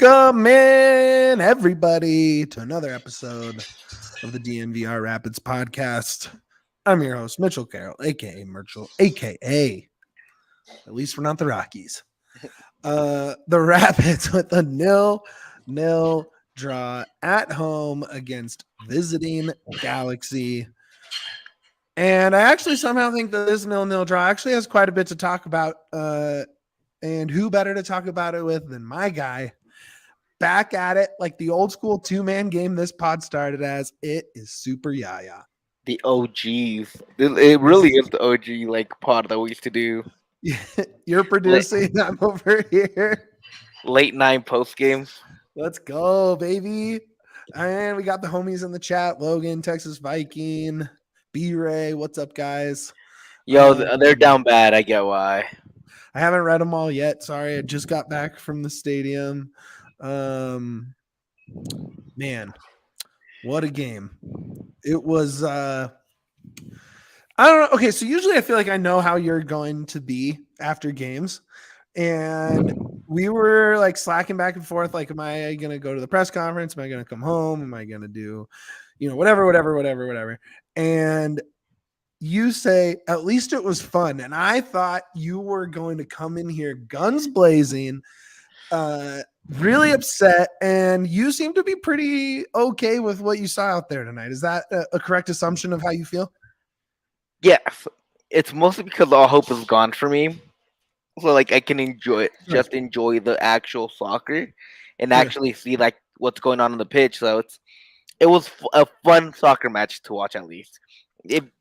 Welcome in, everybody, to another episode of the DNVR Rapids podcast. I'm your host, Mitchell Carroll, a.k.a. Merchel, a.k.a. At least we're not the Rockies. The Rapids with a 0-0 draw at home against visiting Galaxy. And I actually somehow think that this 0-0 draw actually has quite a bit to talk about. And who better to talk about it with than my guy? Back at it like the old school two-man game this pod started as. It is Super Yahya. The OGs. It really is the OG pod that we used to do. You're producing. I'm over here. Late night post games. Let's go, baby. And we got the homies in the chat. Logan, Texas Viking, B-Ray. What's up, guys? Yo, they're down bad. I get why. I haven't read them all yet. Sorry, I just got back from the stadium. Man, what a game. It was I don't know. Okay, so usually I feel like I know how you're going to be after games. And we were like slacking back and forth. Like, am I going to go to the press conference? Am I going to come home? Am I going to do, whatever. And you say, at least it was fun. And I thought you were going to come in here guns blazing, really upset. And you seem to be pretty okay with what you saw out there tonight. Is that a correct assumption of how you feel? Yeah, it's mostly because all hope is gone for me. So, I can enjoy it, just enjoy the actual soccer and actually see, what's going on the pitch. So, it was a fun soccer match to watch, at least.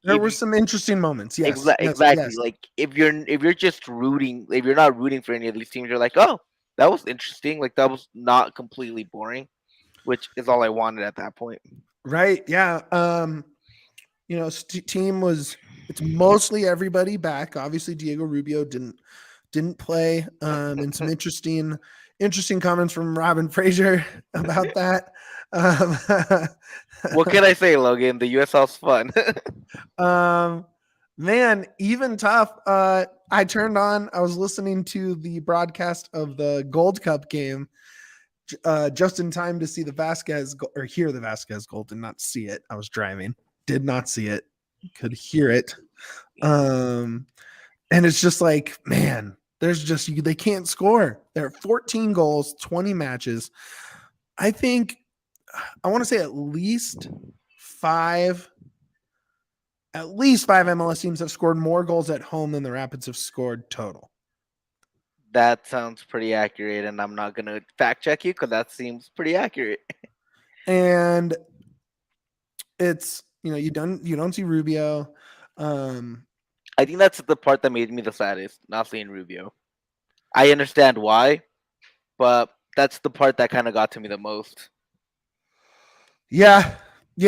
There were some interesting moments. Yes, exactly. Yes. Like if you're just rooting, if you're not rooting for any of these teams, you're like, oh, that was interesting. Like that was not completely boring, which is all I wanted at that point. Right. Yeah. Team was. It's mostly everybody back. Obviously, Diego Rubio didn't play. And some interesting comments from Robin Fraser about that. What can I say, Logan? The USL's fun. Man, even tough. I was listening to the broadcast of the Gold Cup game just in time to see the Vazquez or hear the Vazquez goal. Did not see it. I was driving. Did not see it. Could hear it. And it's just like, man, they can't score. There are 14 goals, 20 matches. I want to say at least five MLS teams have scored more goals at home than the Rapids have scored total. That sounds pretty accurate, and I'm not going to fact check you because that seems pretty accurate. And it's, you don't see Rubio. I think that's the part that made me the saddest, not seeing Rubio. I understand why, but that's the part that kind of got to me the most. Yeah.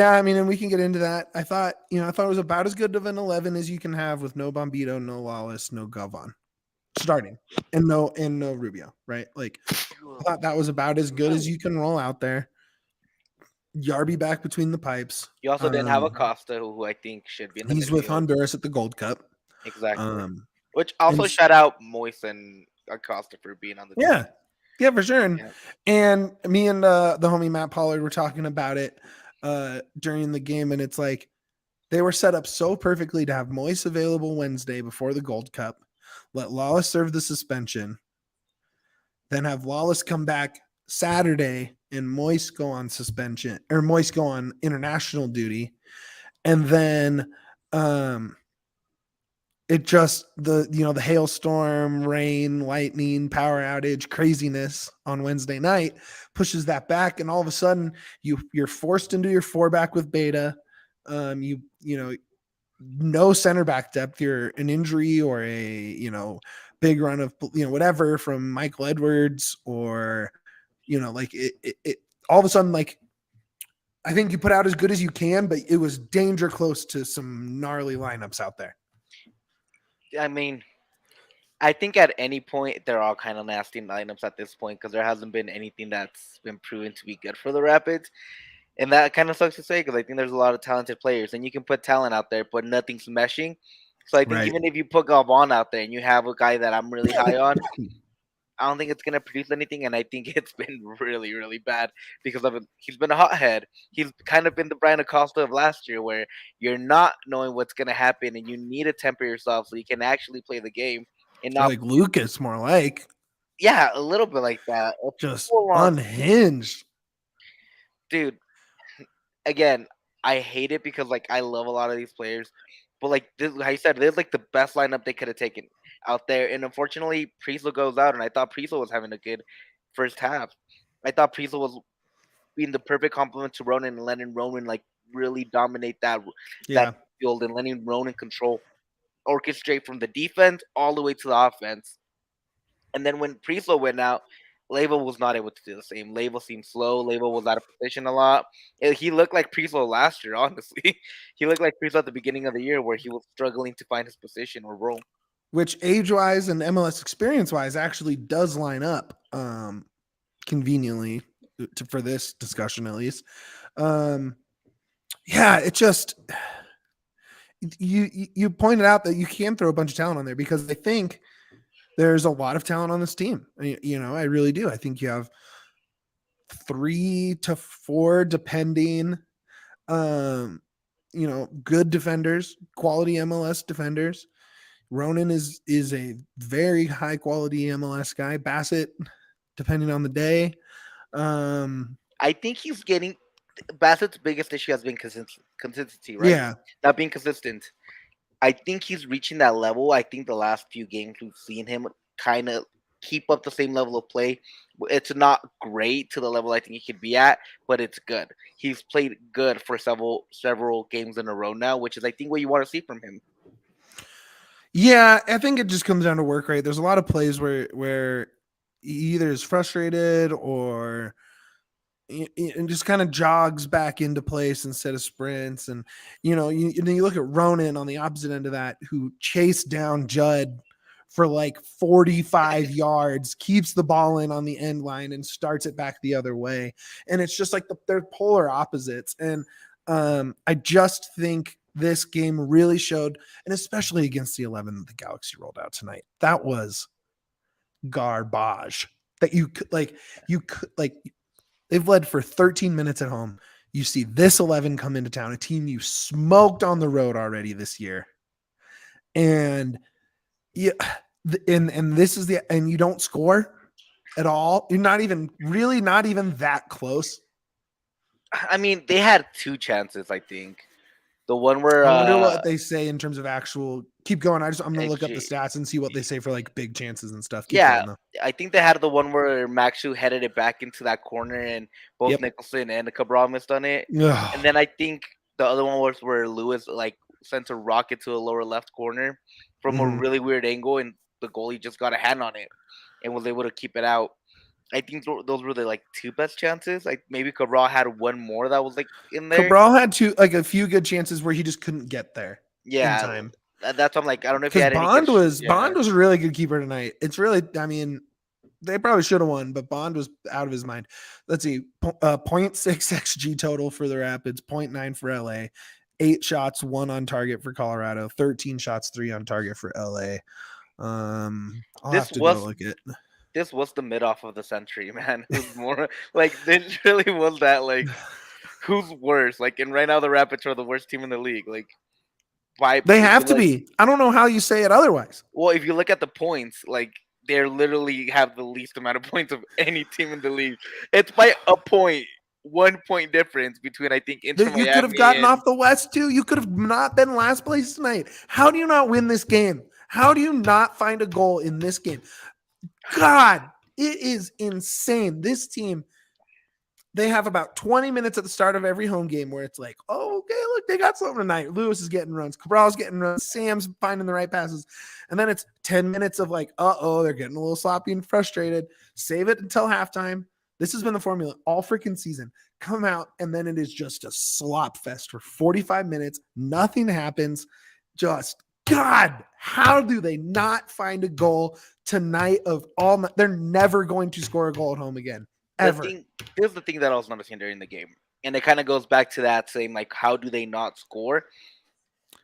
I mean, and we can get into that. I thought it was about as good of an 11 as you can have with no Bombito, no Lawless, no Govan starting, and no Rubio, right? Like, I thought that was about as good as you can roll out there. Yarby back between the pipes. You also didn't have Acosta, who I think should be in the He's midfield. with Honduras at the Gold Cup. Exactly. Which also shout out Moise and Acosta for being on the team. Yeah, for sure. And me and the homie Matt Pollard were talking about it during the game, and it's like they were set up so perfectly to have Moise available Wednesday before the Gold Cup, let Lawless serve the suspension, then have Lawless come back Saturday and Moise go on suspension or Moise go on international duty, and then it just the hailstorm, rain, lightning, power outage, craziness on Wednesday night pushes that back, and all of a sudden you're forced into your four back with Beta. No center back depth. You're an injury or a big run of whatever from Michael Edwards or it all of a sudden, like, I think you put out as good as you can, but it was danger close to some gnarly lineups out there. I mean, I think at any point they're all kind of nasty lineups at this point because there hasn't been anything that's been proven to be good for the Rapids. And that kind of sucks to say because I think there's a lot of talented players and you can put talent out there, but nothing's meshing. So I think even if you put Galvan out there and you have a guy that I'm really high on, I don't think it's gonna produce anything, and I think it's been really, really bad because of it. He's been a hothead. He's kind of been the Brian Acosta of last year, where you're not knowing what's gonna happen, and you need to temper yourself so you can actually play the game and not. Like Lucas, more like Yeah, a little bit like that. A just full on, unhinged. dude. Again, I hate it because like I love a lot of these players, but like this, how you said, this is like the best lineup they could have taken out there, and unfortunately, Priestley goes out, and I thought Priestley was having a good first half. I thought Priestley was being the perfect complement to Ronan and letting Ronan like really dominate that Yeah. field and letting Ronan control, orchestrate from the defense all the way to the offense. And then when Priestley went out, Leva was not able to do the same. Leva seemed slow. Leva was out of position a lot. He looked like Priestley last year, honestly. He looked like Priestley at the beginning of the year where he was struggling to find his position or role. Which age-wise and MLS experience-wise actually does line up conveniently for this discussion, at least. Yeah, it just you pointed out that you can throw a bunch of talent on there because I think there's a lot of talent on this team. I really do. I think you have 3 to 4, depending, good defenders, quality MLS defenders. Ronan is a very high quality MLS guy. Bassett, depending on the day. I think he's getting Bassett's biggest issue has been consistency, right? Yeah. Not being consistent. I think he's reaching that level. I think the last few games we've seen him kind of keep up the same level of play. It's not great to the level I think he could be at, but it's good. He's played good for several games in a row now, which is I think what you want to see from him. Yeah, I think it just comes down to work rate. There's a lot of plays where he either is frustrated or and just kind of jogs back into place instead of sprints. And then you look at Ronan on the opposite end of that, who chased down Judd for like 45 yards, keeps the ball in on the end line and starts it back the other way. And it's just like they're polar opposites. And I just think this game really showed, and especially against the 11 that the Galaxy rolled out tonight, that was garbage. That you could they've led for 13 minutes at home. You see this 11 come into town, a team you smoked on the road already this year. And yeah, and this is and you don't score at all. You're not even that close. I mean, they had 2 chances, I think. The one where I wonder what they say in terms of actual. Keep going. I'm gonna look up the XG. stats and see what they say for like big chances and stuff. Keep Yeah, going, though. I think they had the one where Maxu headed it back into that corner, and both Yep. Nicholson and Cabral missed on it. Ugh. And then I think the other one was where Lewis like sent a rocket to a lower left corner from a really weird angle, and the goalie just got a hand on it and was able to keep it out. I think those were the like 2 best chances. Like maybe Cabral had one more that was like in there. Cabral had a few good chances where he just couldn't get there in time. That's what I'm like. I don't know if he Because had any. Bond was a really good keeper tonight. It's really, I mean, they probably should have won, but Bond was out of his mind. Let's see, 0.6 xG total for the Rapids, 0.9 for LA, 8 shots, 1 on target for Colorado, 13 shots, 3 on target for LA. I'll have to go look at. This was the mid off of the century, man. Who's more like this really was that like who's worse? Like, and right now the Rapids are the worst team in the league. Like, they have to be. I don't know how you say it otherwise. Well, if you look at the points, like they're literally have the least amount of points of any team in the league. It's by a point, 1 point difference between I think Inter Miami. You could have gotten off the West too. You could have not been last place tonight. How do you not win this game? How do you not find a goal in this game? God, it is insane. This team, they have about 20 minutes at the start of every home game where it's like, oh, okay, look, they got something tonight. Lewis is getting runs. Cabral's getting runs. Sam's finding the right passes. And then it's 10 minutes of like, they're getting a little sloppy and frustrated. Save it until halftime. This has been the formula all freaking season. Come out, and then it is just a slop fest for 45 minutes. Nothing happens. Just, God, how do they not find a goal tonight of all? They're never going to score a goal at home again, ever. Here's the thing that I was noticing during the game, and it kind of goes back to that same, like, how do they not score?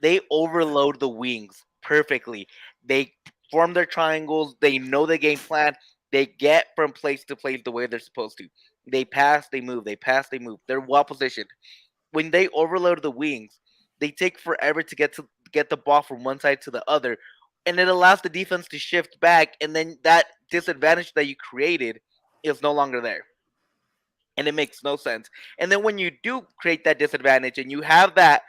They overload the wings perfectly. They form their triangles. They know the game plan. They get from place to place the way they're supposed to. They pass, they move, they pass, they move. They're well positioned. When they overload the wings, they take forever to get the ball from one side to the other, and it allows the defense to shift back, and then that disadvantage that you created is no longer there, and it makes no sense. And then when you do create that disadvantage, and you have that,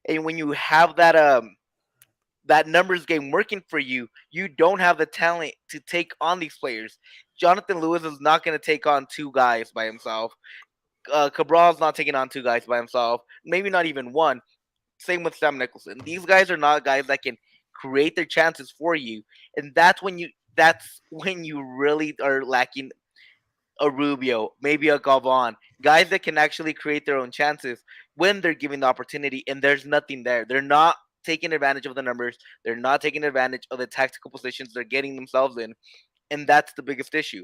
and when you have that numbers game working for you, you don't have the talent to take on these players. Jonathan Lewis is not going to take on two guys by himself. Cabral's not taking on two guys by himself. Maybe not even one. Same with Sam Nicholson. These guys are not guys that can create their chances for you, and that's when you really are lacking a Rubio, maybe a Galvan, guys that can actually create their own chances when they're given the opportunity, and there's nothing there. They're not taking advantage of the numbers. They're not taking advantage of the tactical positions they're getting themselves in, and that's the biggest issue.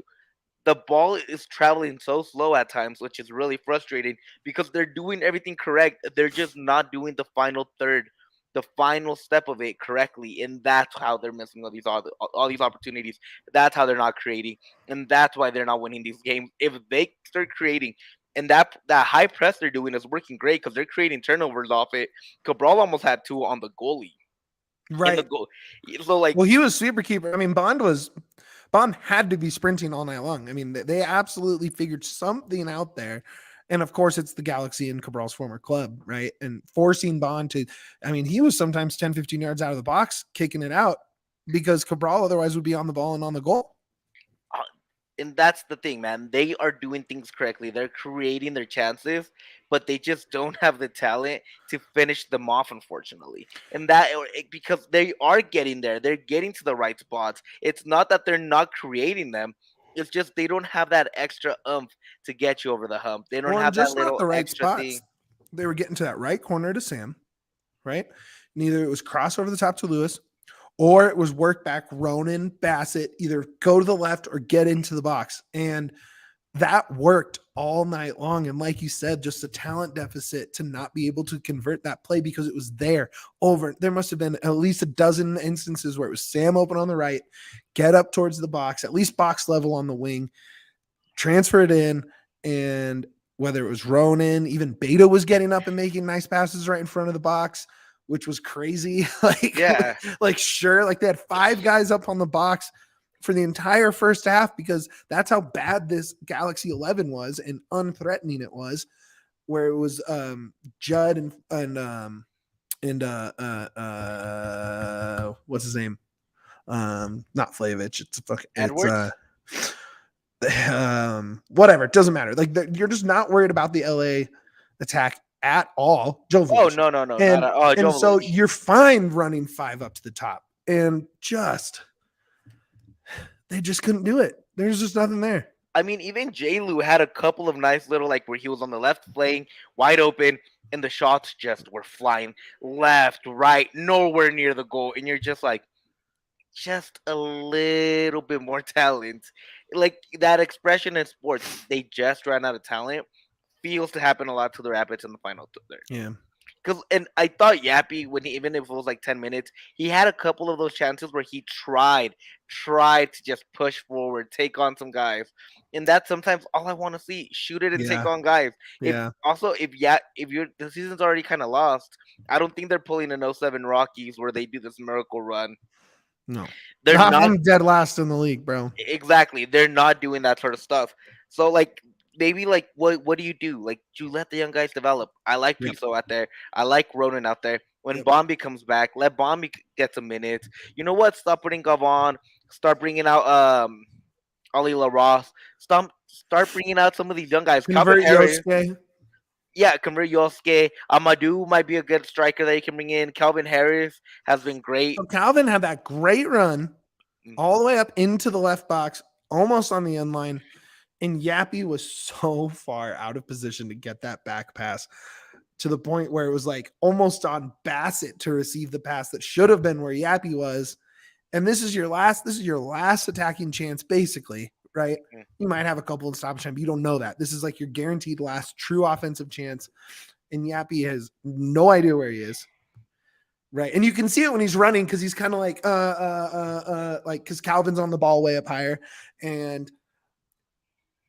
The ball is traveling so slow at times, which is really frustrating because they're doing everything correct. They're just not doing the final third, the final step of it correctly, and that's how they're missing all these opportunities. That's how they're not creating, and that's why they're not winning these games. If they start creating, and that high press they're doing is working great because they're creating turnovers off it. Cabral almost had two on the goalie in the Right. goal. So like, Well, he was sweeper keeper. I mean, Bond had to be sprinting all night long. I mean, they absolutely figured something out there. And of course, it's the Galaxy and Cabral's former club, right? And forcing Bond to, I mean, he was sometimes 10, 15 yards out of the box, kicking it out because Cabral otherwise would be on the ball and on the goal. and that's the thing, man. They are doing things correctly. They're creating their chances, but they just don't have the talent to finish them off, unfortunately. And because they are getting there, they're getting to the right spots. It's not that they're not creating them. It's just they don't have that extra oomph to get you over the hump. They don't Well, and have that just not little the right extra thing. spots. They were getting to that right corner to Sam, right? Neither it was cross over the top to Lewis, or it was work back Ronan, Bassett, either go to the left or get into the box. And that worked all night long. And like you said, just a talent deficit to not be able to convert that play because it was there over. There must have been at least a dozen instances where it was Sam open on the right, get up towards the box, at least box level on the wing, transfer it in. And whether it was Ronan, even Beta was getting up and making nice passes right in front of the box, which was crazy. Yeah. Sure, like they had 5 guys up on the box for the entire first half because that's how bad this Galaxy 11 was and unthreatening it was, where it was Judd and what's his name? Not Flavich. Edwards? Whatever. It doesn't matter. Like you're just not worried about the LA attack at all. Jovic. Oh no, not And at all. and so Jovic. you're fine running 5 up to the top, and they just couldn't do it. There's just nothing there. I mean, even J. Lou had a couple of nice little like where he was on the left playing wide open, and the shots just were flying left, right, nowhere near the goal, and you're just like, just a little bit more talent. Like that expression in sports, they just ran out of talent. Feels to happen a lot to the Rapids in the final third. Yeah. And I thought Yappy, even if it was like 10 minutes, he had a couple of those chances where he tried to just push forward, take on some guys, and that's sometimes all I want to see. Shoot it and take on guys. Yeah. If you're the season's already kind of lost, I don't think they're pulling an '07 Rockies where they do this miracle run. No. They're not dead last in the league, bro. exactly. They're not doing that sort of stuff. So like maybe like what do you do? Like you let the young guys develop. I like Yep. Priso out there. I like Ronan out there. When Yep. Bombi comes back, let Bombi get some minutes. You know what? Stop putting Gavon. Start bringing out Ali LaRosse. Start bringing out some of these young guys. Calvin Convert Harris. Yosuke. Yeah, convert Yosuke. Amadou might be a good striker that you can bring in. Calvin Harris has been great. So Calvin had that great run all the way up into the left box, almost on the end line. And Yappy was so far out of position to get that back pass to the point where it was like almost on Bassett to receive the pass that should have been where Yappy was. And this is your last attacking chance, basically, right? Mm. You might have a couple of stoppage time, but you don't know that. This is like your guaranteed last true offensive chance. And Yappy has no idea where he is. Right. And you can see it when he's running because he's kind of like because Calvin's on the ball way up higher. And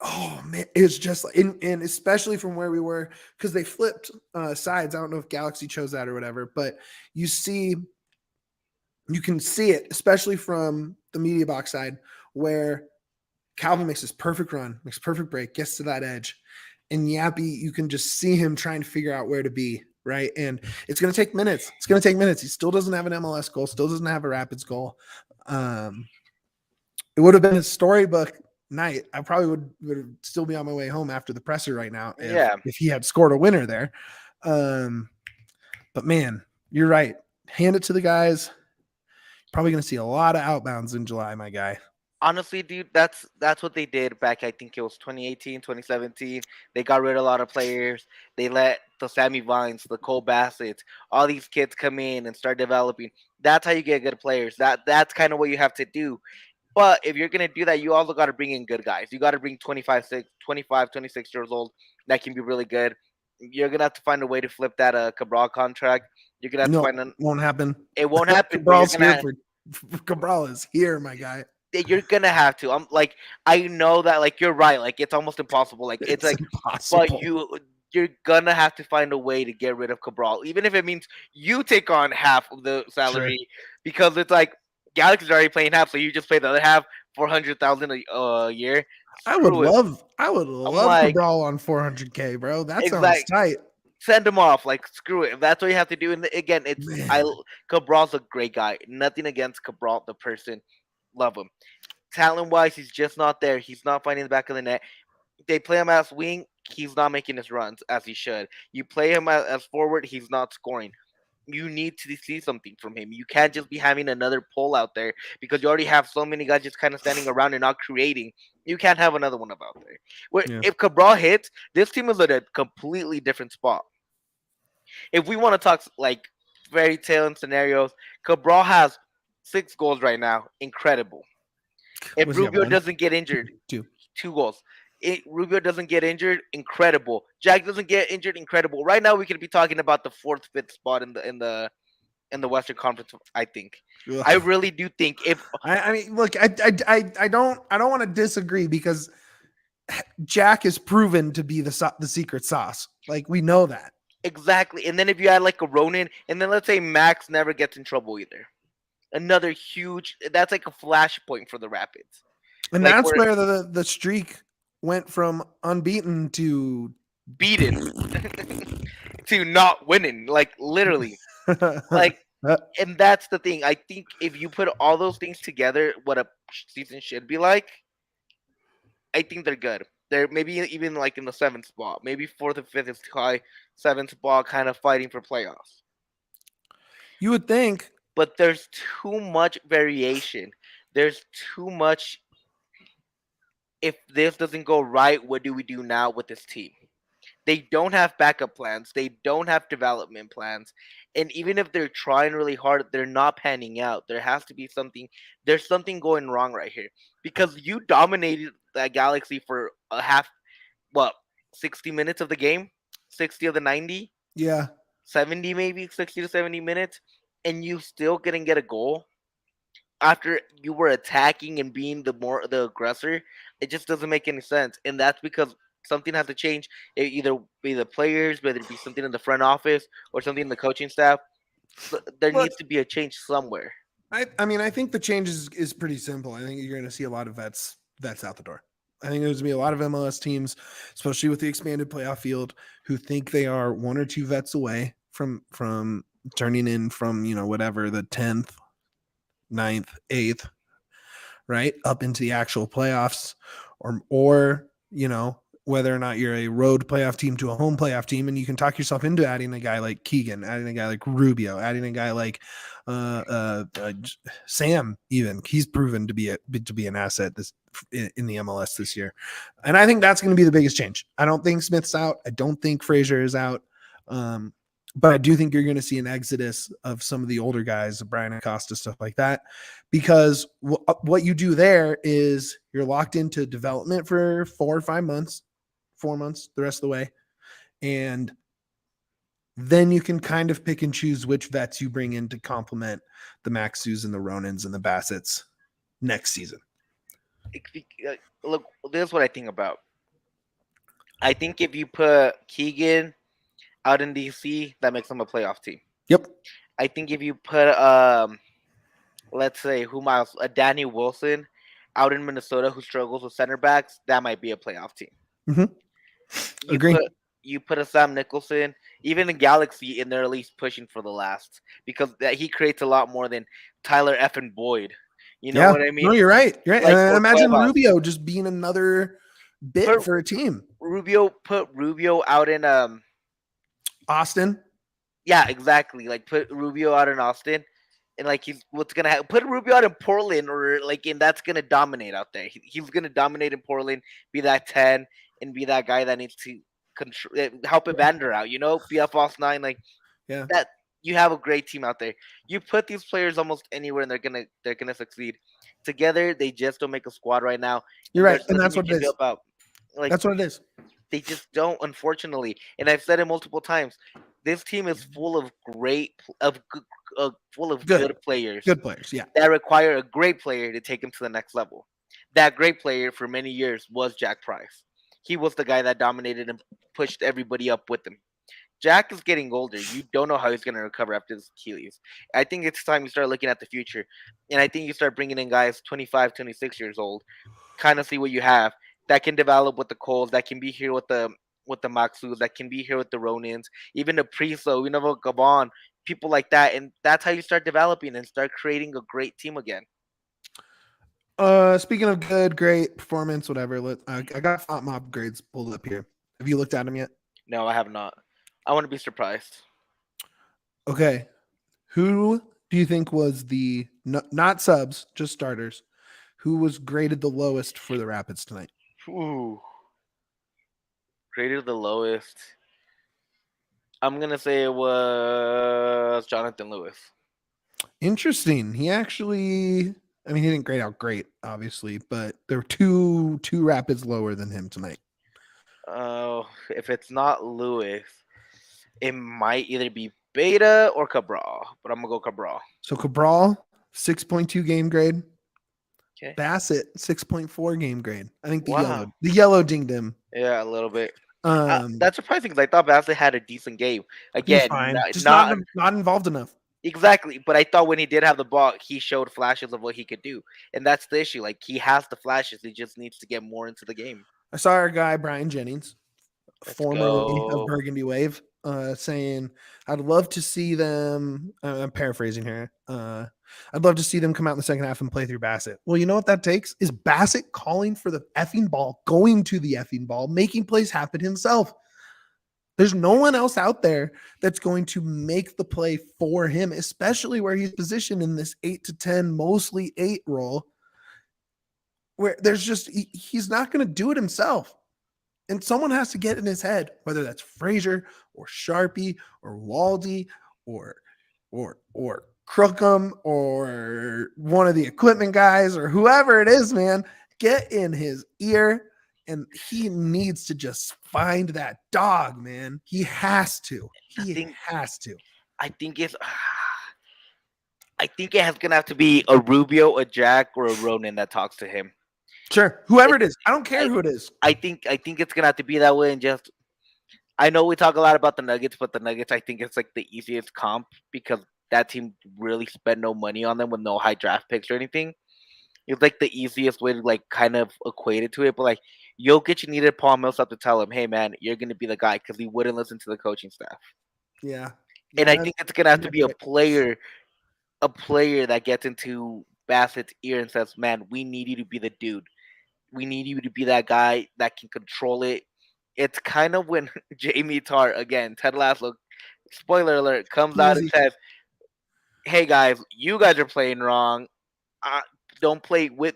oh man, it's just like and especially from where we were, because they flipped sides. I don't know if Galaxy chose that or whatever, but you can see it, especially from the media box side, where Calvin makes this perfect run, makes perfect break, gets to that edge. And Yappy, you can just see him trying to figure out where to be, right? And it's going to take minutes. It's going to take minutes. He still doesn't have an MLS goal, still doesn't have a Rapids goal. It would have been a storybook night. I probably would still be on my way home after the presser right now if he had scored a winner there. But man, you're right. Hand it to the guys. Probably going to see a lot of outbounds in July, my guy. Honestly, dude, that's what they did back. I think it was 2018, 2017. They got rid of a lot of players. They let the Sammy Vines, the Cole Bassett, all these kids come in and start developing. That's how you get good players. That's kind of what you have to do. But if you're gonna do that, you also got to bring in good guys. You got to bring 25, 26 years old that can be really good. You're gonna have to find a way to flip that Cabral contract. You're gonna have to find won't happen. It won't happen. Cabral's here Cabral is here, my guy. You're gonna have to. I'm like, I know that, like, you're right. Like, it's almost impossible. Like, it's like impossible. But you're gonna have to find a way to get rid of Cabral, even if it means you take on half of the salary, because it's like Galaxy's already playing half, so you just pay the other half, 400,000 a year. I would love Cabral on 400K, bro. That sounds tight. Send him off. Like, screw it. If that's what you have to do. And again, Cabral's a great guy. Nothing against Cabral, the person. Love him. Talent-wise, he's just not there. He's not finding the back of the net. They play him as wing. He's not making his runs as he should. You play him as forward. He's not scoring. You need to see something from him. You can't just be having another pull out there because you already have so many guys just kind of standing around and not creating. You can't have another one out there. If Cabral hits, this team is at a completely different spot. If we want to talk like fairy tale and scenarios, Cabral has 6 goals right now. Incredible. If Rubio doesn't get injured, 2 goals. Rubio doesn't get injured, incredible. Jack doesn't get injured, incredible. Right now, we could be talking about the 4th, 5th spot in the Western Conference. I think. Ugh. I really do think I mean, look, I don't want to disagree because Jack is proven to be the secret sauce. Like, we know that exactly. And then if you add like a Ronan, and then let's say Max never gets in trouble either. Another huge. That's like a flashpoint for the Rapids. And like, that's where the streak went from unbeaten to beaten to not winning, like literally. Like, and that's the thing. I think if you put all those things together, what a season should be like, I think they're good. They're maybe even like in the 7th spot, maybe 4th or 5th is too high, 7th spot, kind of fighting for playoffs. You would think, but there's too much variation. There's too much. If this doesn't go right, what do we do now with this team? They don't have backup plans. They don't have development plans. And even if they're trying really hard, they're not panning out. There has to be something. There's something going wrong right here. Because you dominated that Galaxy for 60 minutes of the game? 60 of the 90? Yeah. 70 maybe, 60 to 70 minutes. And you still couldn't get a goal after you were attacking and being the aggressor. It just doesn't make any sense. And that's because something has to change. It either be the players, whether it be something in the front office or something in the coaching staff. There needs to be a change somewhere. I mean, I think the change is pretty simple. I think you're going to see a lot of vets out the door. I think there's going to be a lot of MLS teams, especially with the expanded playoff field, who think they are 1 or 2 vets away from turning in from, whatever, the 10th, 9th, 8th, right, up into the actual playoffs, or whether or not you're a road playoff team to a home playoff team, and you can talk yourself into adding a guy like Keegan, adding a guy like Rubio, adding a guy like Sam. Even he's proven to be an asset in the MLS this year, and I think that's going to be the biggest change. I don't think Smith's out. I don't think Frazier is out. But I do think you're going to see an exodus of some of the older guys, Brian Acosta, stuff like that, because what you do there is you're locked into development for 4 or 5 months, 4 months, the rest of the way. And then you can kind of pick and choose which vets you bring in to complement the Maxus and the Ronans and the Bassets next season. Look, this is what I think about. I think if you put Keegan out in DC, that makes him a playoff team. Yep. I think if you put let's say who else, a Danny Wilson out in Minnesota who struggles with center backs, that might be a playoff team. Mm-hmm. You Agree. put a Sam Nicholson, even the Galaxy, in there at least pushing for the last because that he creates a lot more than Tyler F and Boyd. You know what I mean? No, you're right. You're right. Like, And or imagine Cuevas. Rubio just being another bit for a team. Put Rubio out in Austin. Yeah, exactly. Like put Rubio out in Austin, and like he's what's gonna happen. Put Rubio out in Portland, or like, and that's gonna dominate out there. He's gonna dominate in Portland, be that 10, and be that guy that needs to control, help Evander out. You know, be a false 9. Like Yeah. that, you have a great team out there. You put these players almost anywhere, and they're gonna succeed. Together, they just don't make a squad right now. You're right, and Nothing that's you what can it do is. about. Like That's what it is. they just don't, unfortunately. And I've said it multiple times. This team is full of good players Good players. Yeah. that require a great player to take them to the next level. That great player for many years was Jack Price. He was the guy that dominated and pushed everybody up with him. Jack is getting older. You don't know how he's going to recover after his Achilles. I think it's time you start looking at the future. And I think you start bringing in guys 25, 26 years old, kind of see what you have that can develop with the Coles, that can be here with the Maxus, that can be here with the Ronins, even the Priso, Gabon, people like that. And that's how you start developing and start creating a great team again. Speaking of good, great performance, whatever. I got Font Mob grades pulled up here. Have you looked at them yet? No, I have not. I want to be surprised. Okay. Who do you think was the not subs, just starters? Who was graded the lowest for the Rapids tonight? Ooh. Graded the lowest. I'm gonna say it was Jonathan Lewis. Interesting. He actually, I mean, he didn't grade out great, obviously, but there were two Rapids lower than him tonight. Oh, if it's not Lewis, it might either be Beta or Cabral, but I'm gonna go Cabral. So Cabral, 6.2 game grade. Okay. Bassett, 6.4 game grade. I think Wow. the yellow dinged him. Yeah, a little bit. That's surprising because I thought Bassett had a decent game. He's Again, fine. Just not involved enough. Exactly, but I thought when he did have the ball, he showed flashes of what he could do, and that's the issue. Like he has the flashes, he just needs to get more into the game. I saw our guy Brian Jennings, formerly of Go. Burgundy Wave, saying, "I'd love to see them." I'm paraphrasing here. I'd love to see them come out in the second half and play through Bassett. Well, you know what that takes is Bassett calling for the effing ball, going to the effing ball, making plays happen himself. There's no one else out there that's going to make the play for him, especially where he's positioned in this 8 to 10, mostly 8 role, where there's just he's not going to do it himself. And someone has to get in his head, whether that's Frazier or Sharpie or Waldy or Crookham or one of the equipment guys or whoever it is, man. Get in his ear. And he needs to just find that dog, man. He has to. Has to. I think it has gonna have to be a Rubio, a Jack, or a Ronan that talks to him. Sure, whoever it is. I don't care who it is. I think it's gonna have to be that way. And just, I know we talk a lot about the Nuggets, but the Nuggets, I think it's like the easiest comp because that team really spent no money on them with no high draft picks or anything. It's like the easiest way to like kind of equate it to it, but like Jokic needed Paul Millsap to tell him, "Hey man, you're gonna be the guy," because he wouldn't listen to the coaching staff. Yeah, and I think it's gonna have to be a player that gets into Bassett's ear and says, "Man, we need you to be the dude. We need you to be that guy that can control it." It's kind of when Jamie Tart, again, Ted Lasso, spoiler alert, comes out and says, "Hey guys, you guys are playing wrong. Don't play with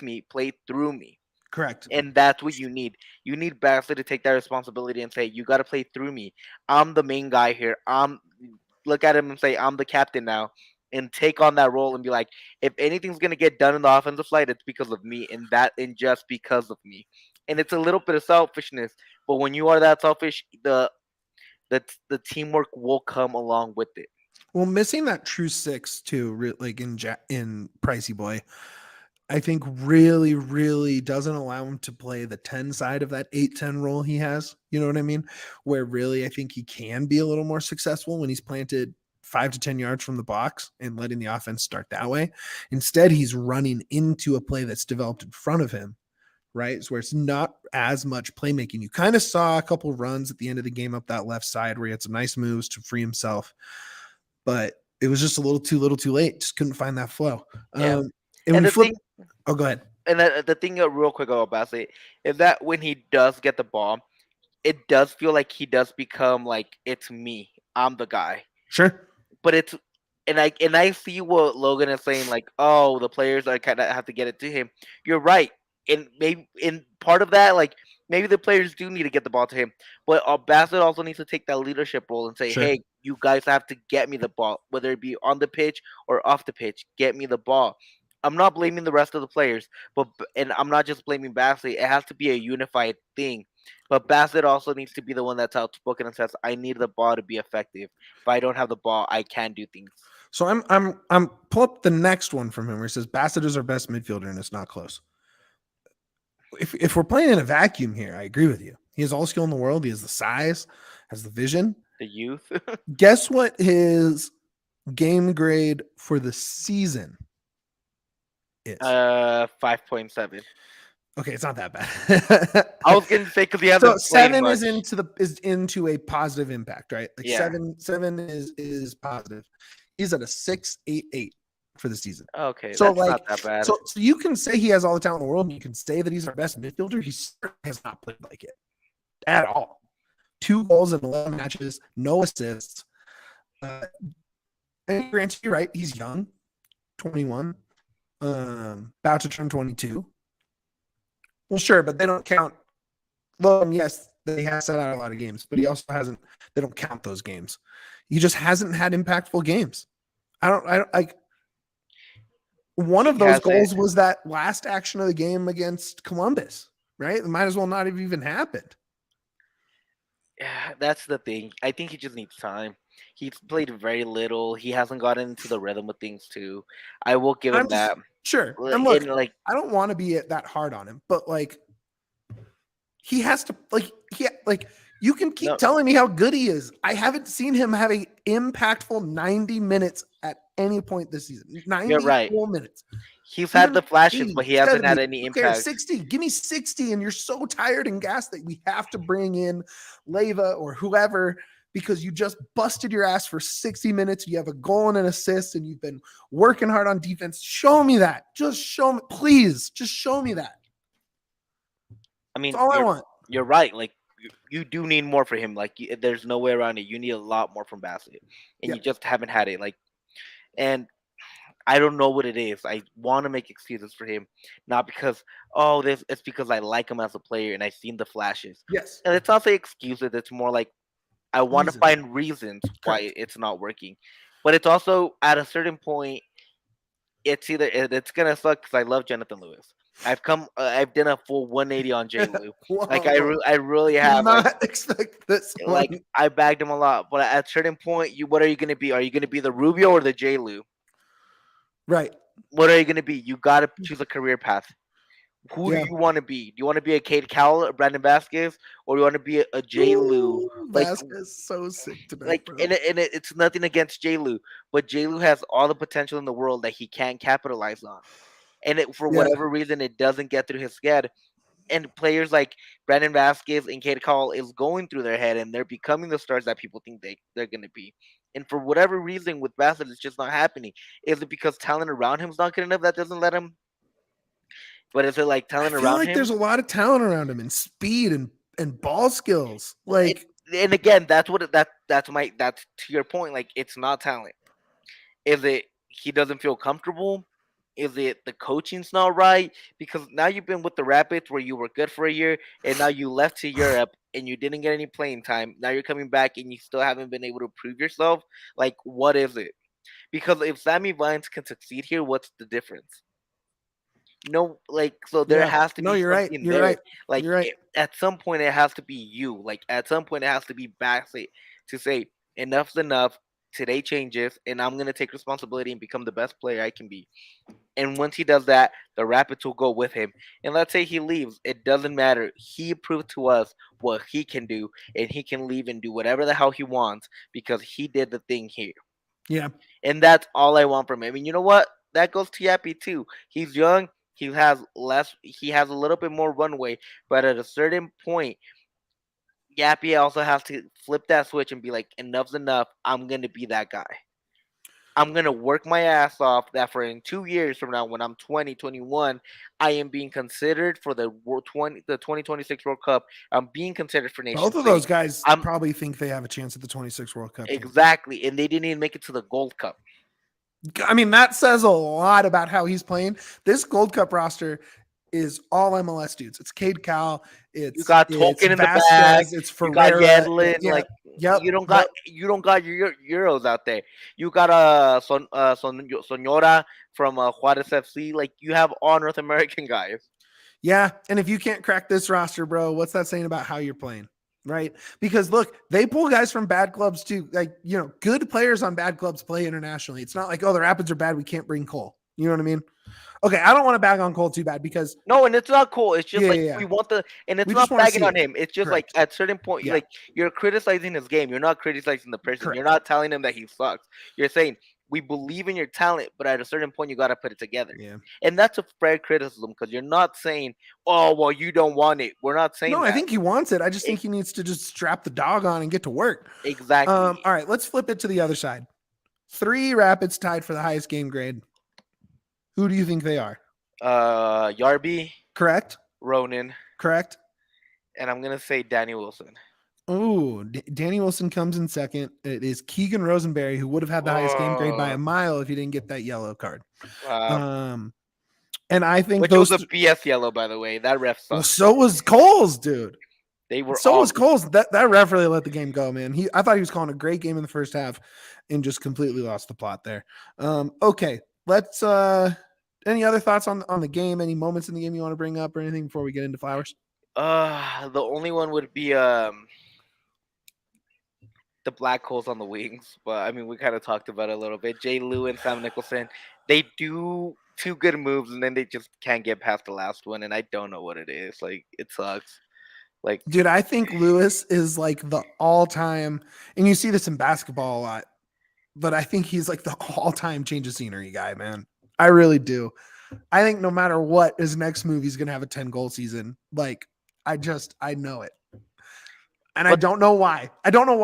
me. Play through me." Correct. And that's what you need. You need Bassett to take that responsibility and say, "You got to play through me. I'm the main guy here. Look at him and say, I'm the captain now." And take on that role and be like, if anything's gonna get done in the offensive side, it's because of me, and just because of me. And it's a little bit of selfishness, but when you are that selfish, the that the teamwork will come along with it. Well, missing that true six too, like in Pricey Boy, I think really doesn't allow him to play the 10 side of that 8-10 role he has. You know what I mean? Where really I think he can be a little more successful when he's planted 5 to 10 yards from the box and letting the offense start that way. Instead, he's running into a play that's developed in front of him, right? It's where it's not as much playmaking. You kind of saw a couple runs at the end of the game up that left side where he had some nice moves to free himself, but it was just a little too late. Just couldn't find that flow. Yeah, And and we the flip. thing, Oh, go ahead. and the thing real quick about Bassett is that when he does get the ball, it does feel like he does become like it's me, I'm the guy. Sure. But it's and I see what Logan is saying, like, oh, the players are kind of have to get it to him. You're right, and maybe in part of that, like maybe the players do need to get the ball to him, but Bassett also needs to take that leadership role and say, Sure. hey, you guys have to get me the ball, whether it be on the pitch or off the pitch. Get me the ball. I'm not blaming the rest of the players, and I'm not just blaming Bassett. It has to be a unified thing. But Bassett also needs to be the one that's outspoken and says, "I need the ball to be effective. If I don't have the ball, I can't do things." So I'm pull up the next one from him where he says Bassett is our best midfielder and it's not close. If we're playing in a vacuum here, I agree with you. He has all skill in the world. He has the size, has the vision. The youth. Guess what his game grade for the season is? 5.7. Okay, it's not that bad. I was gonna say because he hasn't so played 7 much. is into a positive impact, right? Like Yeah. 7 is positive. He's at a 6.88 for the season. Okay, So that's like not that bad. so you can say he has all the talent in the world, and you can say that he's our best midfielder. He certainly has not played like it at all. 2 goals in 11 matches, no assists. And granted, you're right, he's young, 21, about to turn 22. Well, sure, but they don't count. Well, yes, he has set out a lot of games, but he also hasn't. They don't count those games. He just hasn't had impactful games. I don't like. One of those goals was that last action of the game against Columbus, right? It might as well not have even happened. Yeah, that's the thing. I think he just needs time. He's played very little. He hasn't gotten into the rhythm of things too. I will give him that. Sure. And look, I don't want to be that hard on him, but like he has to you can keep telling me how good he is. I haven't seen him have an impactful 90 minutes at any point this season. 90 You're right. minutes. He's had the flashes, but he hasn't had any impact. 60. Give me 60, and you're so tired and gassed that we have to bring in Leva or whoever because you just busted your ass for 60 minutes. You have a goal and an assist, and you've been working hard on defense. Show me that. Just show me, please. Just show me that. I mean, that's all I want. You're right. Like you do need more for him. Like there's no way around it. You need a lot more from Bassett, and you just haven't had it. Like, and I don't know what it is. I want to make excuses for him, not because it's because I like him as a player and I've seen the flashes. Yes, and it's not say excuses. It's more like I want to find reasons why it's not working. But it's also at a certain point, it's either it's gonna suck because I love Jonathan Lewis. I've done a full 180 on J. Lou. Like I really have. Not expect this. Like I bagged him a lot, but at a certain point, what are you gonna be? Are you gonna be the Rubio or the J. Lou? Right. What are you gonna be? You gotta choose a career path. Who do you want to be? Do you want to be a Cade Cowell, a Brandon Vazquez, or do you want to be a J. Lou? Like Vazquez so sick tonight, like, bro. And it's nothing against J. Lou, but J. Lou has all the potential in the world that he can't capitalize on, and for whatever reason, it doesn't get through his head. And players like Brandon Vazquez and Cade Cowell is going through their head, and they're becoming the stars that people think they're going to be. And for whatever reason, with Bassett, it's just not happening. Is it because talent around him is not good enough that doesn't let him? But is it like talent around him? There's a lot of talent around him and speed and ball skills. Like, and again, that's to your point. Like, it's not talent. Is it he doesn't feel comfortable? Is it the coaching's not right? Because now you've been with the Rapids where you were good for a year, and now you left to Europe and you didn't get any playing time. Now you're coming back and you still haven't been able to prove yourself. Like, what is it? Because if Sammy Vines can succeed here, what's the difference? No, like so there Yeah. has to No, be you're right. something You're there. right. Like You're right. at some point it has to be you. Like at some point it has to be Bassett to say enough's enough. Today changes, and I'm gonna take responsibility and become the best player I can be. And once he does that, the Rapids will go with him. And let's say he leaves, it doesn't matter. He proved to us what he can do, and he can leave and do whatever the hell he wants because he did the thing here. Yeah. And that's all I want from him. And you know what? That goes to Yappy too. He's young. He has less. He has a little bit more runway, but at a certain point, Yappy also has to flip that switch and be like, "Enough's enough. I'm gonna be that guy. I'm gonna work my ass off. That for in 2 years from now, when I'm 20, 21, I am being considered for the 2026 World Cup. I'm being considered for Both Nations of League. those guys I'm probably think they have a chance at the 26 World Cup team. exactly, and they didn't even make it to the Gold Cup. I mean, that says a lot about how he's playing. This Gold Cup roster is all MLS dudes. It's Cade Cowell, You it's got it's Tolkien in the bag. Vasquez, it's You got Ferreira. Yedlin. Yeah. Like Yep. Yep. you don't got your Euros out there. You got Sonora from Juarez FC. Like you have all North American guys. Yeah. And if you can't crack this roster, bro, what's that saying about how you're playing? Right. Because look, they pull guys from bad clubs too. Like, good players on bad clubs play internationally. It's not like, oh, the Rapids are bad. We can't bring Cole. You know what I mean? Okay. I don't want to bag on Cole too bad because No, and it's not cool. It's just yeah, like yeah, yeah. we want and it's We just not want to bagging see on it. him. It's just like Correct. at certain point, Yeah. like you're criticizing his game. You're not criticizing the person. You're Correct. not telling him that he sucks. You're saying we believe in your talent, but at a certain point, you got to put it together. Yeah. And that's a fair criticism because you're not saying, "Oh, well, you don't want it." We're not saying No, that. I think he wants it. I just think he needs to just strap the dog on and get to work. Exactly. All right, let's flip it to the other side. 3 Rapids tied for the highest game grade. Who do you think they are? Yarby, Correct? Ronan, Correct? and I'm gonna say Danny Wilson. Oh, Danny Wilson comes in second. It is Keegan Rosenberry, who would have had the highest game grade by a mile if he didn't get that yellow card. And I think which was a BS yellow, by the way. That ref sucked. Well, so was Cole's, dude. They were so was Cole's. That ref really let the game go, man. I thought he was calling a great game in the first half and just completely lost the plot there. Okay, let's any other thoughts on the game? Any moments in the game you want to bring up or anything before we get into Flowers? The only one would be the black holes on the wings, but I mean we kind of talked about it a little bit. Jay Lou and Sam Nicholson, they do 2 good moves and then they just can't get past the last one, and I don't know what it is. Like it sucks. Like, dude, I think Lewis is like the all-time, and you see this in basketball a lot, but I think he's like the all-time change of scenery guy, man. I really do. I think no matter what his next move, he's gonna have a 10-goal season. Like, I know it. And I don't know why. I don't know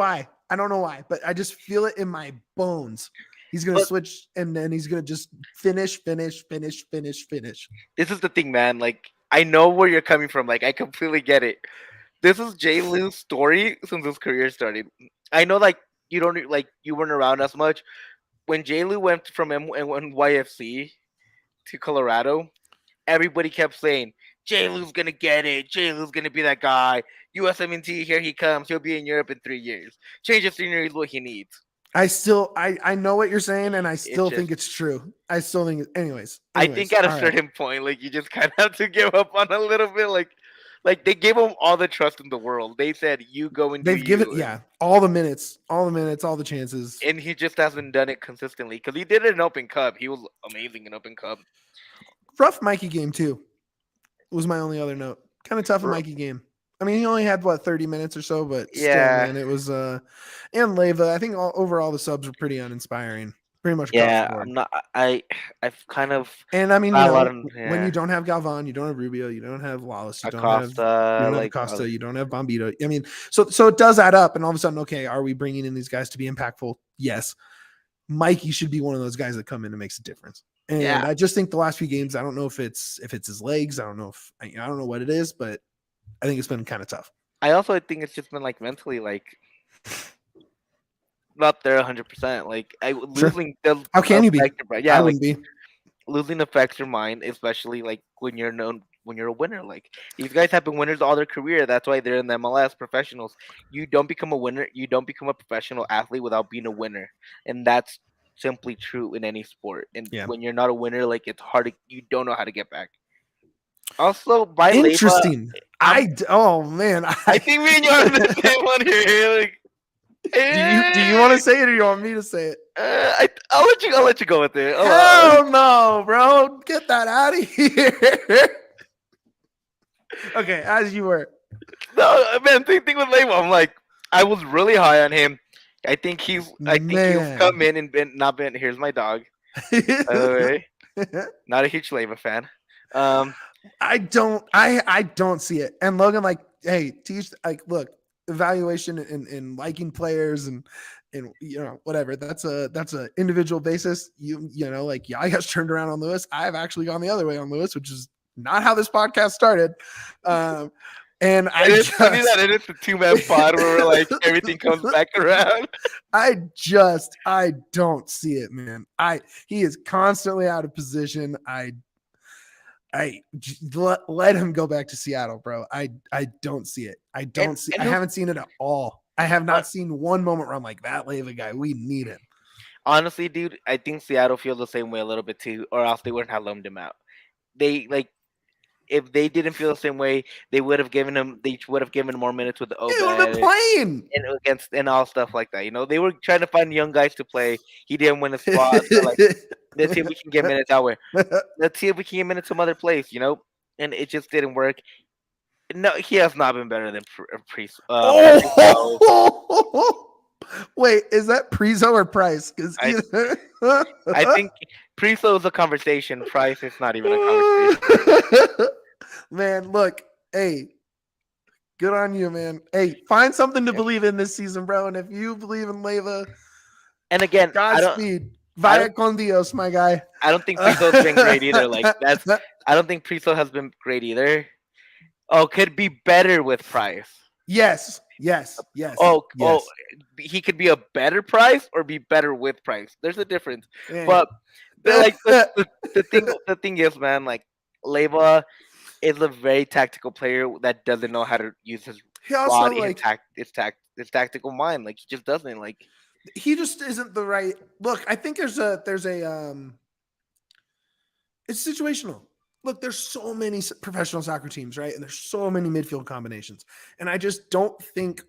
why, but I just feel it in my bones. He's going to switch and then he's going to just finish. This is the thing, man. Like, I know where you're coming from. Like, I completely get it. This is Jay Lou's story since his career started. I know, like, you weren't around as much. When Jay Lou went from NYFC to Colorado, everybody kept saying, Jay Lou's going to get it. Jay Lou's going to be that guy. USMNT, here he comes. He'll be in Europe in 3 years. Change of scenery is what he needs. I know what you're saying, and I still think it's true. I still think, anyways. I think at a certain point, like, you just kind of have to give up on a little bit. Like they gave him all the trust in the world. They said, "You go and they've given all the minutes, all the chances." And he just hasn't done it consistently because he did it in Open Cup. He was amazing in Open Cup. Rough Mikey game too. Was my only other note. Kind of tough a Mikey game. I mean, he only had 30 minutes or so, but still, man, it was and Leva. I think overall the subs were pretty uninspiring. Pretty much. I'm not. I've kind of. And I mean, when you don't have Galvan, you don't have Rubio, you don't have Wallace, you don't have Acosta, you don't have Bombito. I mean, so it does add up, and all of a sudden, okay, are we bringing in these guys to be impactful? Yes. Mikey should be one of those guys that come in and makes a difference. And I just think the last few games, I don't know if it's his legs, I don't know what it is, but I think it's been kind of tough. I also think it's just been like mentally, like not there 100%. Like losing. How can you be? Yeah, I wouldn't be. Losing affects your mind, especially like when you're a winner. Like these guys have been winners all their career. That's why they're in the MLS professionals. You don't become a winner. You don't become a professional athlete without being a winner, and that's simply true in any sport. And when you're not a winner, like it's hard. You don't know how to get back. Also, by Leva, Interesting. Oh man, I think me and you are the same one here. Like, do you want to say it or you want me to say it? I'll let you go with it. Hell no, bro. Get that out of here. Okay, as you were. No, man, same thing with Leva. I'm like, I was really high on him. I think he'll come in and not been. Here's my dog. By the way, not a huge Leva fan. I don't see it. And Logan, like, hey, teach, like, look, evaluation and liking players and whatever. That's a individual basis. You know, like, yeah, I got turned around on Lewis. I've actually gone the other way on Lewis, which is not how this podcast started. And it's funny that it is a 2-man pod where like everything comes back around. I don't see it, man. He is constantly out of position. Let him go back to Seattle, bro. I don't see it. I haven't seen it at all. I have not seen one moment where I'm like, that Leva guy, we need him. Honestly, dude, I think Seattle feels the same way a little bit too, or else they wouldn't have loaned him out. They like, if they didn't feel the same way, they would have given him. They would have given more minutes with the Obed. He would have been playing and all stuff like that. You know, they were trying to find young guys to play. He didn't win a spot. So like, let's see if we can get minutes our way. Let's see if we can get minutes some other place. You know, and it just didn't work. No, he has not been better than Priest. Wait, is that Prizo or Price? Because I think Priso is a conversation. Price is not even a conversation. Man, look, hey, good on you, man. Hey, find something to believe in this season, bro. And if you believe in Leva, and again, Godspeed. Vaya con Dios, my guy. I don't think Priso's been great either. Like I don't think Priso has been great either. Oh, could be better with Price. Yes. Oh, he could be a better Price or be better with Price. There's a difference. Yeah. But like the thing is, man, like Leva is a very tactical player that doesn't know how to use his body and his tactical mind. Like he just doesn't. Like he just isn't the right look. I think there's a it's situational. Look, there's so many professional soccer teams, right? And there's so many midfield combinations. And I just don't think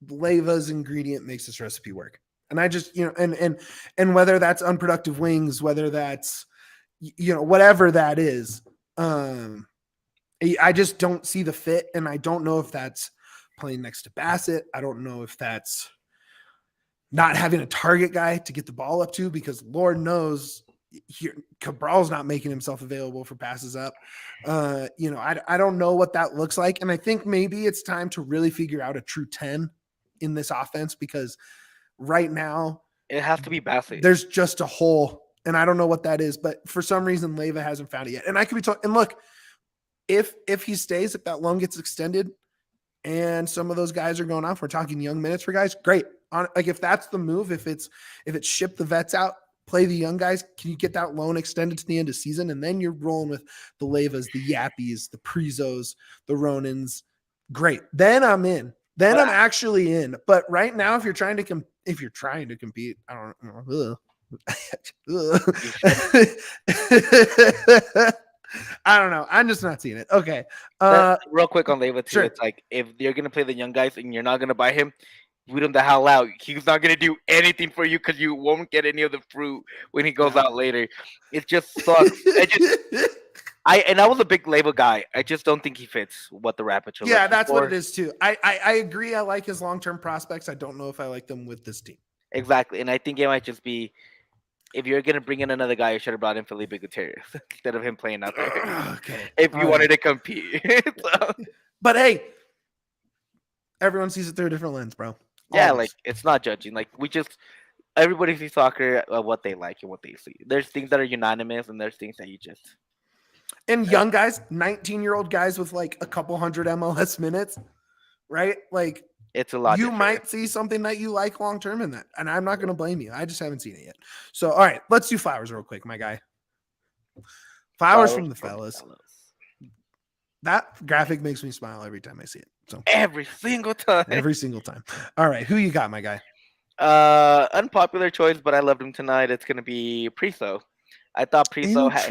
Leva's ingredient makes this recipe work. And I just, and whether that's unproductive wings, whether that's, whatever that is, I just don't see the fit. And I don't know if that's playing next to Bassett. I don't know if that's not having a target guy to get the ball up to, because Lord knows Cabral's not making himself available for passes up. I don't know what that looks like. And I think maybe it's time to really figure out a true 10 in this offense, because right now it has to be Bassett. There's just a hole, and I don't know what that is, but for some reason Leva hasn't found it yet. And I could be talking, and look, if he stays, if that loan gets extended and some of those guys are going off, we're talking young minutes for guys, great. Like if that's the move, if it's ship the vets out, play the young guys, can you get that loan extended to the end of season? And then you're rolling with the Levas, the Yappies, the Prizos, the Ronans. Great. Then I'm in. Then I'm actually in. But right now, if you're trying to compete, I don't know. I don't know. I'm just not seeing it. Okay. Real quick on Leva too. Sure. It's like if you're gonna play the young guys and you're not gonna buy him, boot him the hell out. He's not gonna do anything for you because you won't get any of the fruit when he goes out later. It just sucks. I was a big Leva guy. I just don't think he fits what the Rapids are. Yeah, that's what it is too. I agree. I like his long-term prospects. I don't know if I like them with this team. Exactly, and I think it might just be, if you're gonna bring in another guy, you should have brought in Felipe Gutierrez instead of him playing out there. Okay. If you wanted to compete. But hey, everyone sees it through a different lens, bro. Yeah, like it's not judging. Like everybody sees soccer what they like and what they see. There's things that are unanimous, and there's things that you just. And young guys, 19-year-old guys with like a couple hundred MLS minutes, right? Like it's a lot. You might see something that you like long term in that, and I'm not going to blame you. I just haven't seen it yet. So, all right, let's do flowers real quick, my guy. Flowers from the fellas. That graphic makes me smile every time I see it. So every single time. All right, who you got, my guy? Unpopular choice, but I loved him tonight. It's gonna be Priso. I thought Priso had.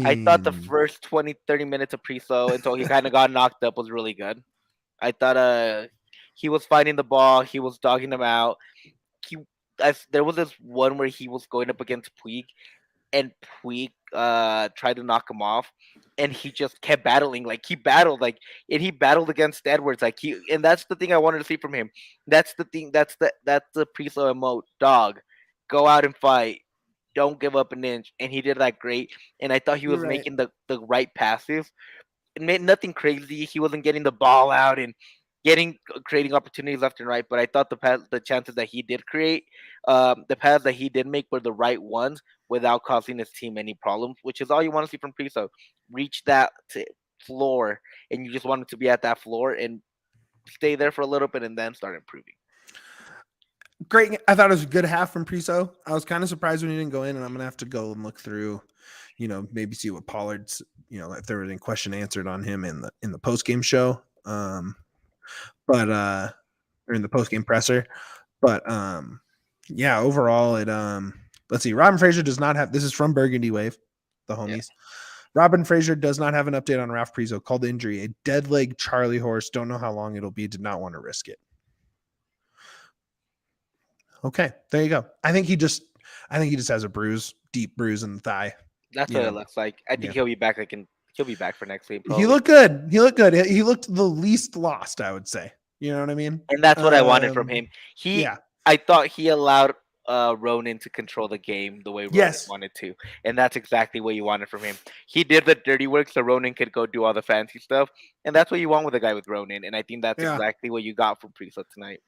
I thought the Interesting. first 20, 30 minutes of Priso until he kind of got knocked up was really good. I thought he was fighting the ball, he was dogging him out. He there was this one where he was going up against Puig, and Puig tried to knock him off, and he just kept battling. Like he battled, and he battled against Edwards. And that's the thing I wanted to see from him. That's the thing. That's the Priso emote. Dog, go out and fight. Don't give up an inch. And he did that great. And I thought he You're was right. making the right passes. It made nothing crazy. He wasn't getting the ball out and creating opportunities left and right. But I thought the chances that he did create, the paths that he did make were the right ones without causing his team any problems, which is all you want to see from Priso. Reach that floor, and you just want him to be at that floor and stay there for a little bit and then start improving. Great. I thought it was a good half from Priso. I was kind of surprised when he didn't go in, and I'm gonna have to go and look through, maybe see what Pollard's, if there was any question answered on him in the post game show, but or in the post game presser, but yeah, overall it let's see. Robin Fraser does not have. This is from Burgundy Wave, the homies. Yeah. Robin Fraser does not have an update on Ralph Priso. Called injury, a dead leg Charlie horse. Don't know how long it'll be. Did not want to risk it. Okay, there you go. I think he just has a deep bruise in the thigh. That's what it looks like. I think he'll be back. He'll be back for next week. Probably. He looked good. He looked the least lost, I would say. You know what I mean? And that's what I wanted from him. I thought he allowed Ronan to control the game the way Ronan wanted to, and that's exactly what you wanted from him. He did the dirty work so Ronan could go do all the fancy stuff, and that's what you want with a guy with Ronan. And I think that's exactly what you got from Priso tonight.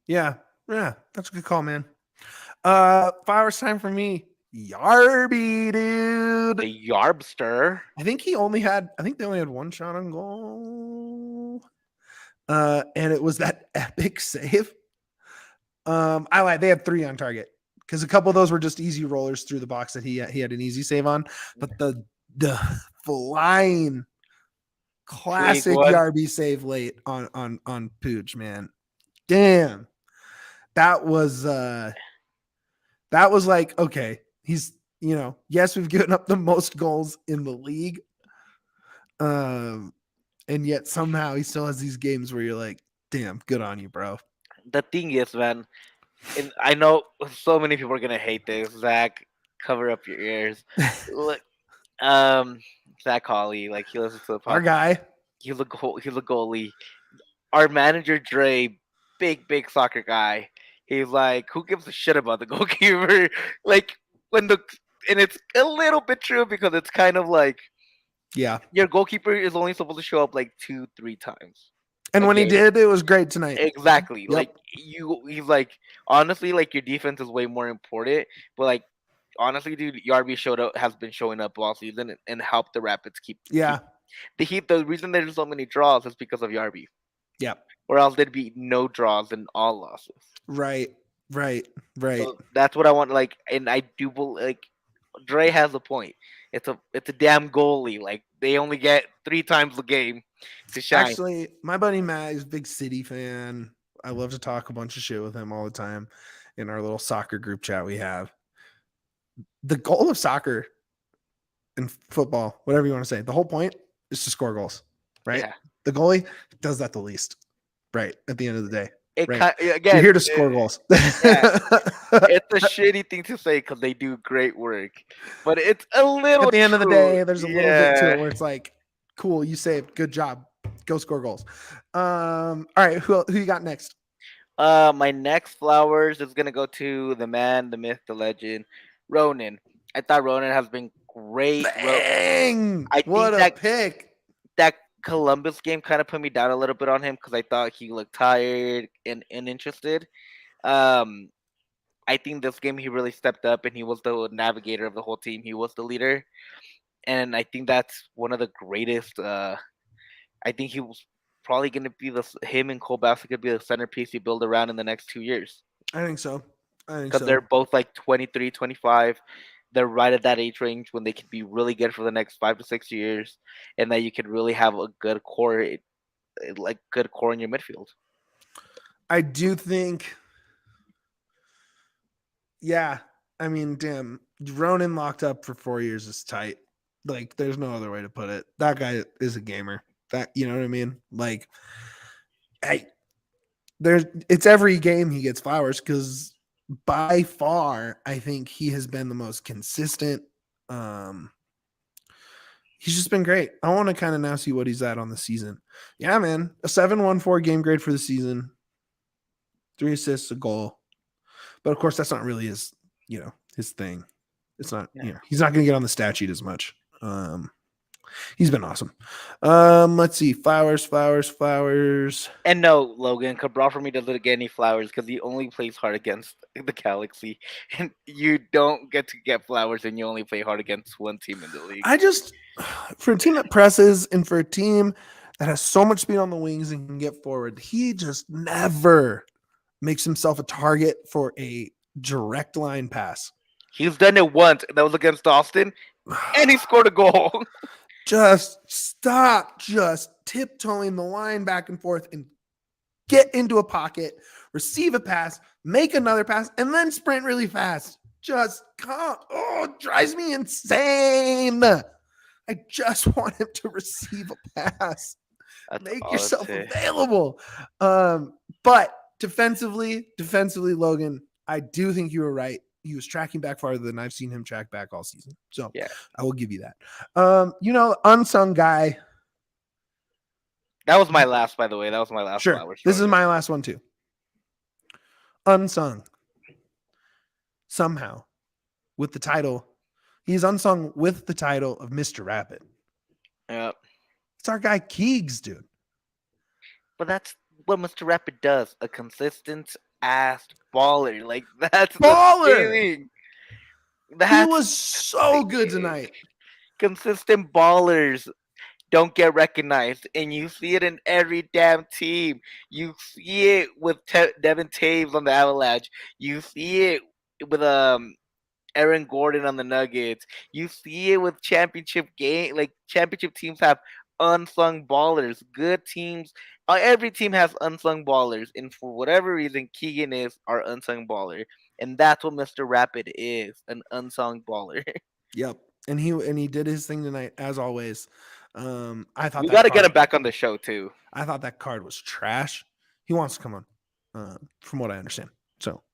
Yeah, that's a good call, man. Flowers time for me. Yarby, dude. The Yarbster. I think they only had one shot on goal. And it was that epic save. I lied. They had 3 on target because a couple of those were just easy rollers through the box that he had an easy save on. But the flying classic Yarby save late on Puig, man. Damn. That was like, okay, he's, yes, we've given up the most goals in the league. And yet somehow he still has these games where you're like, damn, good on you, bro. The thing is, man, and I know so many people are gonna hate this. Zach, cover up your ears. Look, Zach Hawley, like he listens to the podcast. Our guy. He's a goalie. Our manager Dre, big soccer guy. He's like, who gives a shit about the goalkeeper? Like and it's a little bit true because it's kind of like, your goalkeeper is only supposed to show up like 2-3 times. And when he did, it was great tonight. Exactly. Yep. Like he's like, honestly, like your defense is way more important. But like, honestly, dude, Yarby has been showing up all season and helped the Rapids keep. Yeah. The reason there's so many draws is because of Yarby. Yep. Or else there'd be no draws and all losses. Right. So that's what I want. Like, and I do like, Dre has a point. It's a damn goalie. Like they only get 3 times the game to shine. Actually, my buddy Matt is a big City fan. I love to talk a bunch of shit with him all the time in our little soccer group chat we have. The goal of soccer and football, whatever you want to say, the whole point is to score goals, right? Yeah. The goalie does that the least, right? At the end of the day. Right. Again, you're here to score goals. Yeah. It's a shitty thing to say because they do great work, but it's a little. At the end of the day, there's a little bit to it where it's like, cool, you saved, good job, go score goals. All right, who you got next? My next flowers is gonna go to the man, the myth, the legend, Ronan. I thought Ronan has been great. Dang, what a pick! That Columbus game kind of put me down a little bit on him because I thought he looked tired and uninterested. I think this game he really stepped up and he was the navigator of the whole team. He was the leader, and I think that's one of the greatest. I think he was probably going to be him and Cole Bassett could be the centerpiece you build around in the next 2 years. I think so. Because they're both like 23, 25. They're right at that age range when they can be really good for the next 5 to 6 years, and that you could really have a good core, in your midfield. I do think, yeah. I mean, damn. Ronan locked up for 4 years is tight. Like, there's no other way to put it. That guy is a gamer. That, you know what I mean? Like, hey, it's every game he gets flowers because by far, I think he has been the most consistent. Um, he's just been great. I want to kind of now see what he's at on the season. Yeah, man, a 7.14 game grade for the season, 3 assists, a goal. But of course, that's not really his thing. It's not, he's not going to get on the stat sheet as much. He's been awesome. Let's see. Flowers. And no, Logan, Cabral for me doesn't get any flowers because he only plays hard against the Galaxy, and you don't get to get flowers, and you only play hard against one team in the league. For a team that presses and for a team that has so much speed on the wings and can get forward, he just never makes himself a target for a direct line pass. He's done it once, and that was against Austin, and he scored a goal. Just stop just tiptoeing the line back and forth and get into a pocket, receive a pass, make another pass, and then sprint really fast. Just come. Oh, it drives me insane. I just want him to receive a pass. That's Make yourself available. But defensively, Logan, I do think you were right. He was tracking back farther than I've seen him track back all season. So yeah, I will give you that. Unsung guy. That was my last, by the way. That was my last. Sure. This is my last one too. Unsung. Somehow. With the title. He's unsung with the title of Mr. Rapid. Yep. It's our guy Keegs, dude. But that's what Mr. Rapid does. A consistent ass baller. Like, that's baller. The feeling. He was so good tonight. Consistent ballers don't get recognized, and you see it in every damn team. You see it with Devin Taves on the Avalanche. You see it with Aaron Gordon on the Nuggets. You see it with championship teams have unsung ballers. Good teams, every team has unsung ballers, and for whatever reason, Keegan is our unsung baller, and that's what Mr. Rapid is, an unsung baller. Yep, and he did his thing tonight as always. I thought we got to get him back on the show too. I thought that card was trash. He wants to come on, from what I understand. So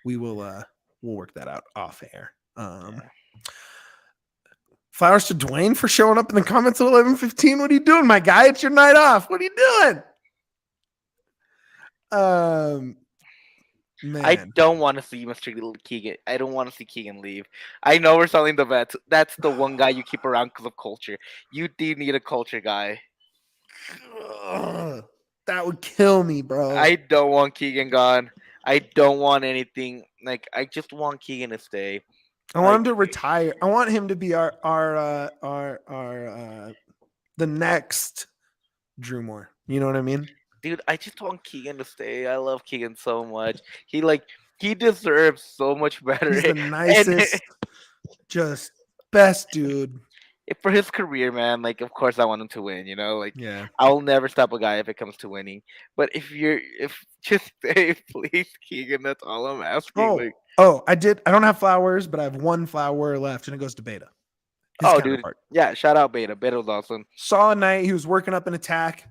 we will we'll work that out off air. Flowers to Dwayne for showing up in the comments at 11:15. What are you doing, my guy? It's your night off. What are you doing? Man. I don't want to see Mr. Keegan. I don't want to see Keegan leave. I know we're selling the vets. That's the one guy you keep around because of culture. You do need a culture guy. That would kill me, bro. I don't want Keegan gone. I don't want anything. Like, I just want Keegan to stay. I want him to retire. I want him to be our the next Drew Moore. You know what I mean? Dude, I just want Keegan to stay. I love Keegan so much. He deserves so much better. He's the nicest, just best dude. For his career, man, like, of course I want him to win, yeah. I'll never stop a guy if it comes to winning. But if just stay, please, Keegan, that's all I'm asking. I don't have flowers, but I have one flower left, and it goes to Beta. Dude. Yeah, shout out Beta. Beta was awesome. Saw a night, he was working up an attack.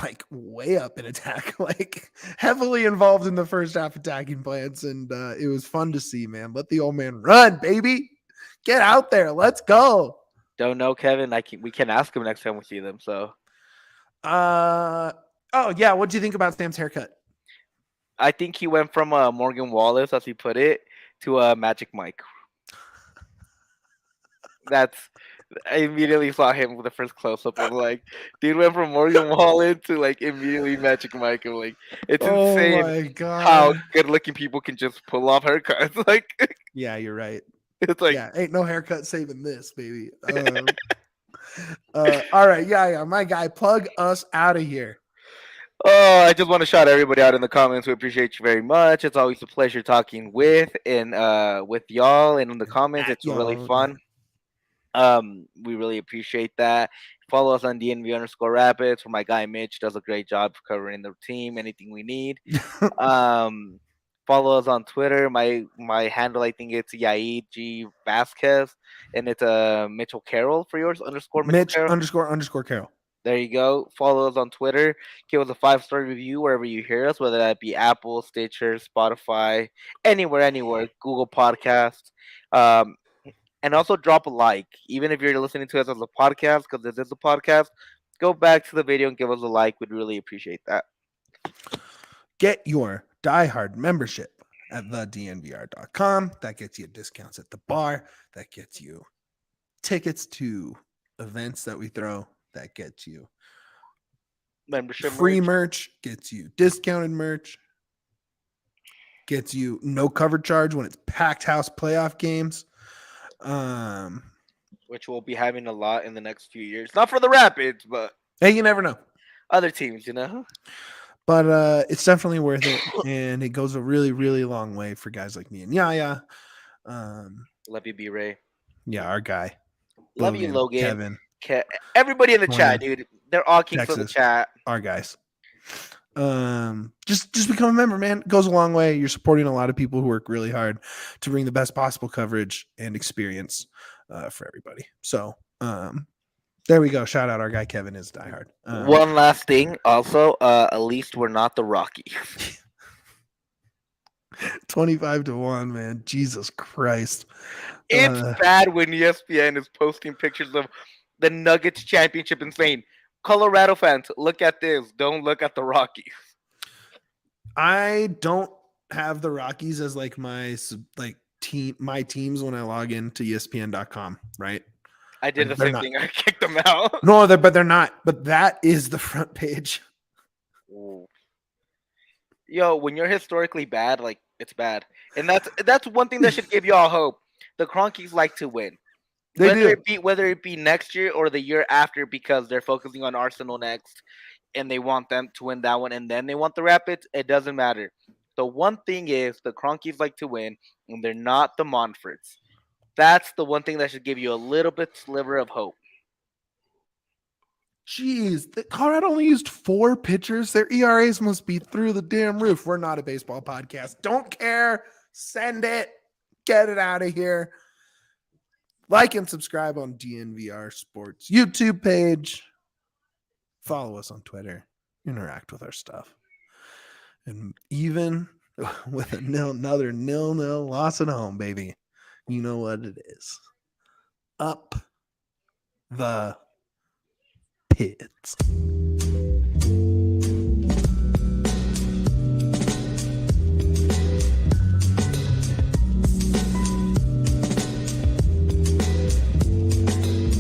Like way up in attack, like heavily involved in the first half attacking plans, and it was fun to see, man. Let the old man run, baby. Get out there. Let's go. Don't know, Kevin. We can ask him next time we see them. So, oh yeah, what do you think about Sam's haircut? I think he went from Morgan Wallace, as he put it, to Magic Mike. I immediately saw him with the first close up. I'm like, dude went from Morgan Wallen to like immediately Magic Mike. I'm like, it's insane how good looking people can just pull off haircuts. Like, yeah, you're right. It's like, yeah, ain't no haircut saving this, baby. All right, yeah, my guy, plug us out of here. Oh, I just want to shout everybody out in the comments. We appreciate you very much. It's always a pleasure talking with y'all, and in the comments, it's really fun. We really appreciate that. Follow us on DNV_Rapids, where my guy Mitch does a great job covering the team, anything we need. Follow us on Twitter. My handle, I think it's Yahir G Vazquez, and it's Mitchell Carroll for yours underscore Mitchell Mitch Carroll. __ Carroll. There you go. Follow us on Twitter. Give us a 5-star review wherever you hear us, whether that be Apple, Stitcher, Spotify, anywhere, Google Podcasts. Um, and also drop a like, even if you're listening to us as a podcast, because this is a podcast. Go back to the video and give us a like. We'd really appreciate that. Get your diehard membership at thednvr.com. That gets you discounts at the bar. That gets you tickets to events that we throw. That gets you Membership free merch. merch, gets you discounted merch, gets you no cover charge when it's packed house playoff games. Which we'll be having a lot in the next few years. Not for the Rapids, but Hey, you never know. other teams, you know? But it's definitely worth it, and it goes a really, really long way for guys like me and Yaya. Love you, B-Ray. Yeah, our guy. Love you, Logan. Kevin, Everybody in the Oh, chat, yeah. dude. They're all kings for the Texas. chat. our guys. Just become a member, man. It goes a long way. You're supporting a lot of people who work really hard to bring the best possible coverage and experience for everybody. So there we go. Shout out our guy Kevin is diehard. One last thing, also, at least we're not the Rockies. 25-1, man. Jesus Christ. It's bad when ESPN is posting pictures of the Nuggets championship and saying, Colorado fans, look at this. Don't look at the Rockies. I don't have the Rockies as like my teams when I log into ESPN.com, right? I did Like, the same thing. I kicked them out. No, but they're not. But that is the front page. Ooh. Yo, when you're historically bad, like it's bad, and that's one thing that should give you all hope. The Cronkies like to win, whether it be next year or the year after, because they're focusing on Arsenal next, and they want them to win that one, and then they want the Rapids. It doesn't matter. The one thing is the Cronkies like to win, and they're not the Monforts. That's the one thing that should give you a little bit sliver of hope. Jeez, Colorado only used 4 pitchers. Their ERAs must be through the damn roof. We're not a baseball podcast. Don't care. Send it. Get it out of here. Like and subscribe on DNVR Sports YouTube page. Follow us on Twitter. Interact with our stuff. And even with another 0-0 loss at home, baby, you know what it is. Up the pits.